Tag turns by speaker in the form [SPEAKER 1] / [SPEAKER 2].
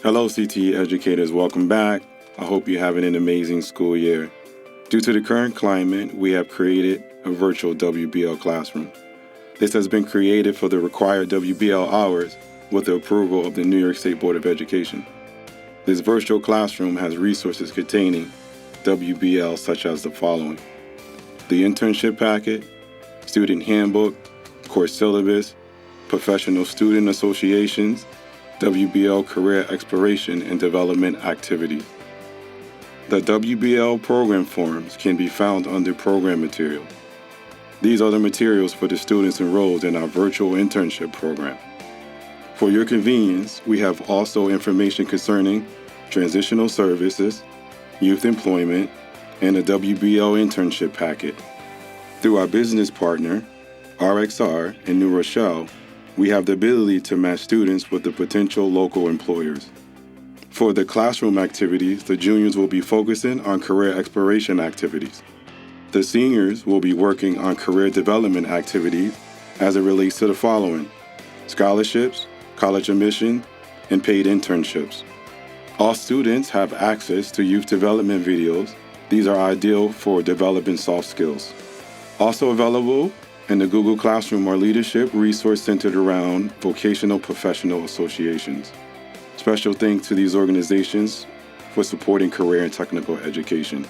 [SPEAKER 1] Hello, CTE educators. Welcome back. I hope you're having an amazing school year. Due to the current climate, we have created a virtual WBL classroom. This has been created for the required WBL hours with the approval of the New York State Board of Education. This virtual classroom has resources containing WBL such as the following: the internship packet, student handbook, course syllabus, professional student associations, WBL career exploration and development activities. The WBL program forms can be found under program material. These are the materials for the students enrolled in our virtual internship program. For your convenience, we have also information concerning transitional services, youth employment, and a WBL internship packet. Through our business partner, RXR in New Rochelle, we have the ability to match students with the potential local employers. For the classroom activities, the juniors will be focusing on career exploration activities. The seniors will be working on career development activities as it relates to the following: scholarships, college admission, and paid internships. All students have access to youth development videos. These are ideal for developing soft skills. Also available in the Google Classroom are leadership resource centered around vocational professional associations. Special thanks to these organizations for supporting career and technical education.